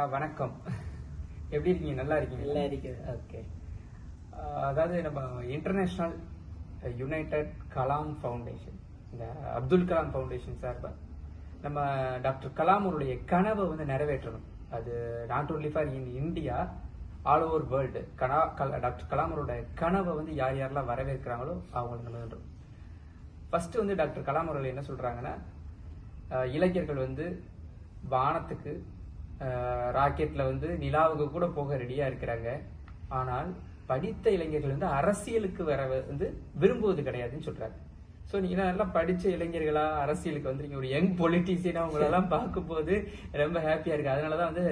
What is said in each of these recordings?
வணக்கம். எப்படி இருக்கீங்க? நல்லா இருக்கீங்க? நல்லா இருக்கு. ஓகே. அதாவது நம்ம இன்டர்நேஷனல் யுனைடெட் கலாம் ஃபவுண்டேஷன், இந்த அப்துல் கலாம் ஃபவுண்டேஷன் சார்பா நம்ம டாக்டர் கலாம் அவருடைய கனவை வந்து நிறைவேற்றணும். அது not only for in India, all over world. Doctor Kalam அவருடைய கனவை வந்து யார் யாரெல்லாம் வரவேற்கிறாங்களோ அவங்களுக்கு நம்ம சொல்றோம். ஃபர்ஸ்ட் வந்து டாக்டர் கலாம் அவர்கள் என்ன சொல்றாங்கன்னா, இளைஞர்கள் வந்து வானத்துக்கு ராக்கெட்ல வந்து நிலாவுக்கு கூட போக ரெடியா இருக்கிறாங்க. ஆனால் படித்த இளைஞர்கள் வந்து அரசியலுக்கு வர வந்து விரும்புவது கிடையாதுன்னு சொல்றாங்க. ஸோ நீங்க நல்லா படிச்ச இளைஞர்களா அரசியலுக்கு வந்து நீங்க ஒரு யங் பொலிட்டீசியனா உங்களெல்லாம் பார்க்கும்போது ரொம்ப ஹாப்பியா இருக்கு. அதனாலதான் வந்து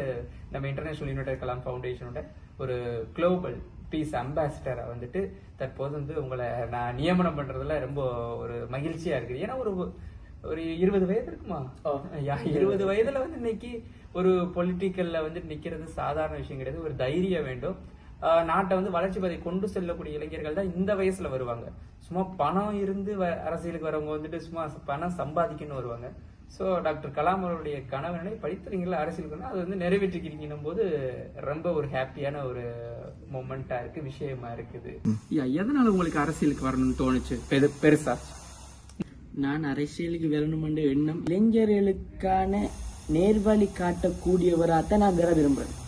நம்ம இன்டர்நேஷனல் யுனைடெட் கலாம் ஃபவுண்டேஷனோட ஒரு குளோபல் பீஸ் அம்பாசிடரா வந்துட்டு தற்போது வந்து உங்களை நான் நியமனம் பண்றதுல ரொம்ப ஒரு மகிழ்ச்சியா இருக்குது. ஏன்னா ஒரு 20 வயது இருக்குமா? 20 வயதுல வந்து இன்னைக்கு ஒரு பொலிட்டிக்கல்ல வந்து நிக்கிறது சாதாரண விஷயம் கிடையாது. ஒரு தைரியம் வேண்டும். நாட்டை வந்து வளர்ச்சி பாதை கொண்டு செல்லக்கூடிய இளைஞர்கள் தான் இந்த வயசுல வருவாங்க. சும்மா பணம் இருந்து அரசியலுக்கு வரவங்க வந்துட்டு சும்மா பணம் சம்பாதிக்கணும்னு வருவாங்க. சோ டாக்டர் கலாம் அவருடைய கனவினை படித்தவங்களை அரசியலுக்கு அது வந்து நிறைவேற்றிக்கிறீங்கன்னும் போது ரொம்ப ஒரு ஹாப்பியான ஒரு மொமெண்டா இருக்கு, விஷயமா இருக்குது. எதனால உங்களுக்கு அரசியலுக்கு வரணும்னு தோணுச்சு பெருசா? நான் அரசியலுக்கு வரணுமென்ற எண்ணம் இளைஞர்களுக்கான நேர்வழி காட்டக்கூடியவராத்தான் நான் வர விரும்புறேன்.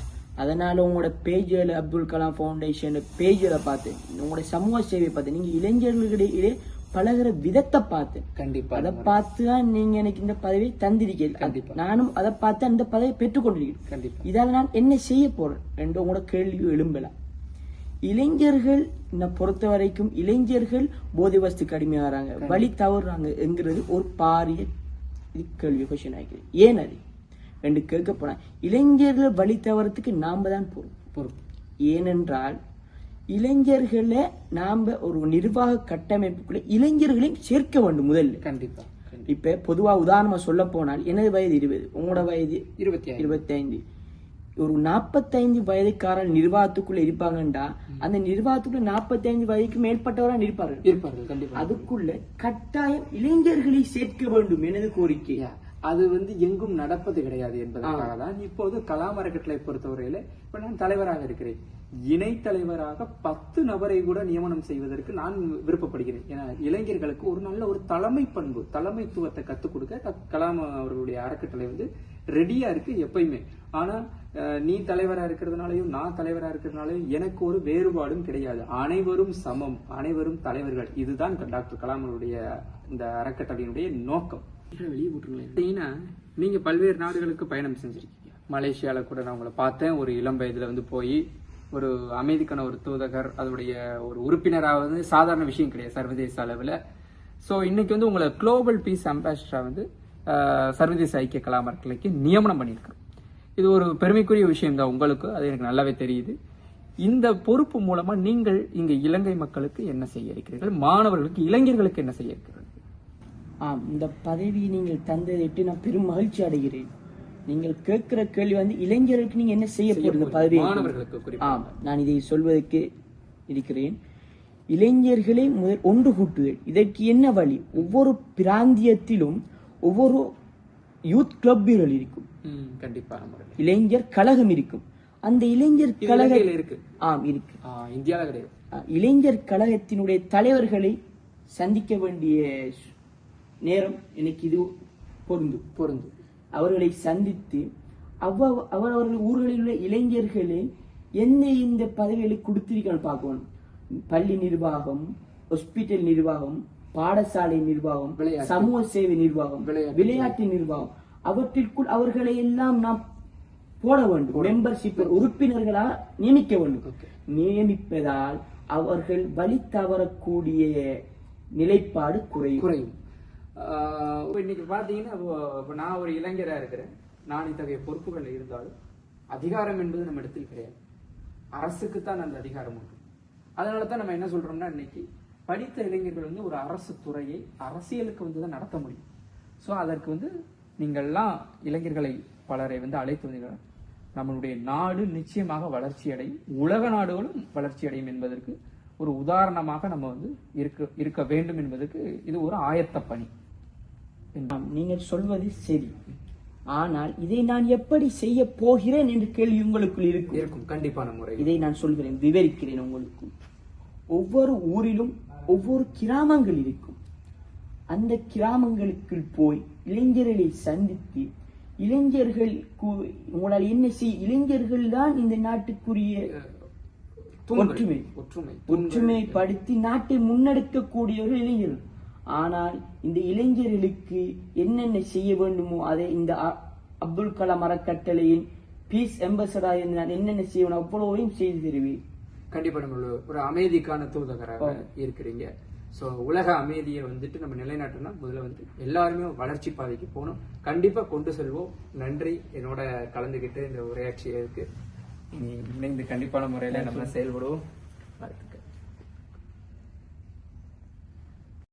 அதனால உங்களோட பேஜில் அப்துல் கலாம் ஃபவுண்டேஷன் பேஜில் பார்த்து உங்களோட சமூக சேவை பார்த்து நீங்க இளைஞர்களிடையே பழகிற விதத்தை பார்த்து கண்டிப்பா அதை பார்த்துதான் நீங்க எனக்கு இந்த பதவியை தந்திருக்கீங்க. நானும் அதை பார்த்து அந்த பதவியை பெற்றுக்கொண்டிருக்கேன். இதால நான் என்ன செய்ய போறேன் என்று உங்களோட கேள்வி எழும்பலாம். இளைஞர்கள் பொறுத்த வரைக்கும் இளைஞர்கள் போதை வஸ்துக்கு அடிமையாகிறாங்க, வழி தவறுறாங்க என்கிறது ஒரு பாரிய கேள்வி கொஸ்டின் ஆகிக்கிறேன். ஏன் அது என்று கேட்க போனா இளைஞர்கள் வழி தவறத்துக்கு நாம தான் பொறுப்பு. ஏனென்றால் இளைஞர்களை நாம ஒரு நிர்வாக கட்டமைப்புக்குள்ள இளைஞர்களையும் சேர்க்க வேண்டும் முதல்ல. கண்டிப்பா. இப்ப பொதுவா உதாரணமா சொல்ல போனால் எனது வயது 20, உங்களோட வயது 25. ஒரு 45 வயதுக்காரன் நிர்வாகத்துக்குள்ள இருப்பாங்கண்டா அந்த நிர்வாகத்துக்குள்ள 45 வயதுக்கு மேற்பட்டவரா இருப்பார்கள். அதுக்குள்ள கட்டாயம் இளைஞர்களை சேர்க்க வேண்டும் எனது கோரிக்கை. அது வந்து எங்கும் நடப்பது கிடையாது என்பதற்காக தான் இப்போது கலாம் அறக்கட்டளை பொறுத்தவரையில இப்ப நான் தலைவராக இருக்கிறேன். இணை தலைவராக 10 நபரை கூட நியமனம் செய்வதற்கு நான் விருப்பப்படுகிறேன். ஏன்னா இளைஞர்களுக்கு ஒரு நல்ல ஒரு தலைமை பண்பு, தலைமைத்துவத்தை கத்துக் கொடுக்க கலாம் அவர்களுடைய அறக்கட்டளை வந்து ரெடியா இருக்கு எப்பயுமே. ஆனா நீ தலைவரா இருக்கிறதுனாலையும் நான் தலைவரா இருக்கிறதுனாலையும் எனக்கு ஒரு வேறுபாடும் கிடையாது. அனைவரும் சமம், அனைவரும் தலைவர்கள். இதுதான் டாக்டர் கலாம் அவருடைய இந்த அறக்கட்டளையினுடைய நோக்கம். நீங்க பல்வேறு நாடுகளுக்கு பயணம் செஞ்சிருக்கீங்க. மலேசியால கூட நான் உங்களை பார்த்தேன். ஒரு இளம் வயதுல வந்து போய் ஒரு அமைதிக்கான ஒரு தூதகர், அதோடைய ஒரு உறுப்பினராவது சாதாரண விஷயம் கிடையாது சர்வதேச அளவுல. சோ இன்னைக்கு வந்து உங்களை குளோபல் பீஸ் அம்பாசிடரா வந்து சர்வதேச ஐக்கிய கலாம் அறக்கட்டளைக்கு நியமனம் பண்ணியிருக்கிறோம். இது ஒரு பெருமைக்குரிய விஷயம் தான் உங்களுக்கு, அது எனக்கு நல்லாவே தெரியுது. இந்த பொறுப்பு மூலமா நீங்கள் இங்க இலங்கை மக்களுக்கு என்ன செய்ய இருக்கிறீர்கள், மாணவர்களுக்கு இளைஞர்களுக்கு என்ன செய்ய இருக்கிறீர்கள்? இந்த பதவியை நீங்கள் தந்ததை நான் பெரும் மகிழ்ச்சி அடைகிறேன். நீங்கள் கேட்கிற கேள்வி வந்து இளைஞர்களுக்கு நீங்க என்ன செய்ய போறீங்க பதவி. நான் இதை சொல்வதற்கு இருக்கிறேன். இளைஞர்களை ஒன்று கூட்டுவேன். இதற்கு என்ன வழி? ஒவ்வொரு பிராந்தியத்திலும் ஒவ்வொரு யூத் கிளப்புகள் இருக்கும். கண்டிப்பா இளைஞர் கழகம் இருக்கும். அந்த இளைஞர் கழகம் இருக்கு. இருக்கு. இந்தியாவில் கிடையாது. இளைஞர் கழகத்தினுடைய தலைவர்களை சந்திக்க வேண்டிய நேரம் எனக்கு இது பொருந்து. அவர்களை சந்தித்து அவர்கள் ஊர்களில் உள்ள இளைஞர்களை இந்த பதவிகளை கொடுத்திருக்கான்னு பார்க்கணும். பள்ளி நிர்வாகம், ஹாஸ்பிட்டல் நிர்வாகம், பாடசாலை நிர்வாகம், சமூக சேவை நிர்வாகம், விளையாட்டு நிர்வாகம், அவற்றிற்குள் அவர்களை எல்லாம் நாம் போட வேண்டும். மெம்பர்ஷிப் உறுப்பினர்களாக நியமிக்க வேண்டும். நியமிப்பதால் அவர்கள் வழி தவறக்கூடிய நிலைப்பாடு குறையும். இன்னைக்கு பாத்தீங்கன்னா நான் ஒரு இளைஞரா இருக்கிறேன். நான் இத்தகைய பொறுப்புகள் இருந்தாலும் அதிகாரம் என்பது நம்ம இடத்தில் கிடையாது. அரசுக்குத்தான் அந்த அதிகாரம் உண்டு. அதனாலதான் நம்ம என்ன சொல்றோம்னா, இன்னைக்கு படித்த இளைஞர்கள் வந்து ஒரு அரசு துறையை அரசியலுக்கு வந்துதான் நடத்த முடியும். சோ அதற்கு வந்து நீங்கள்லாம் இளைஞர்களை பலரை வந்து அழைத்து வந்தீர்கள். நம்மளுடைய நாடு நிச்சயமாக வளர்ச்சி அடையும், உலக நாடுகளும் வளர்ச்சி அடையும் என்பதற்கு ஒரு உதாரணமாக நம்ம வந்து இருக்க வேண்டும் என்பதற்கு இது ஒரு ஆயத்த பணி. நீங்கள் சொல்வது சரி. ஆனால் இதை நான் எப்படி செய்ய போகிறேன் என்ற கேள்வி உங்களுக்குள் இருக்கும். இருக்கும் கண்டிப்பான முறை. இதை நான் சொல்கிறேன், விவரிக்கிறேன் உங்களுக்கு. ஒவ்வொரு ஊரிலும் ஒவ்வொரு கிராமங்கள் இருக்கும். அந்த கிராமங்களுக்கு போய் இளைஞர்களை சந்தித்து உங்களால் என்ன இளைஞர்கள் தான் இந்த நாட்டுக்குரிய ஒற்றுமை படுத்தி நாட்டை முன்னெடுக்கக்கூடியவர்கள் இளைஞர்கள். ஆனால் இந்த இளைஞர்களுக்கு என்னென்ன செய்ய வேண்டுமோ அதை இந்த அப்துல் கலாம் அறக்கட்டளையின் பீஸ் அம்பாசடர் நான் என்னென்ன செய்யணும் அவ்வளவையும் செய்து தருவேன். கண்டிப்பா நம்ம ஒரு அமைதிக்கான தூதகராக இருக்கிறீங்க. ஸோ உலக அமைதியை வந்துட்டு நம்ம நிலைநாட்டணும்னா முதல்ல எல்லாருமே வளர்ச்சி பாதைக்கு போகணும். கண்டிப்பா கொண்டு செல்வோம். நன்றி என்னோட கலந்துகிட்டு இந்த உரையாட்சியதுக்கு. இணைந்து கண்டிப்பான முறையில நம்ம செயல்படுவோம்.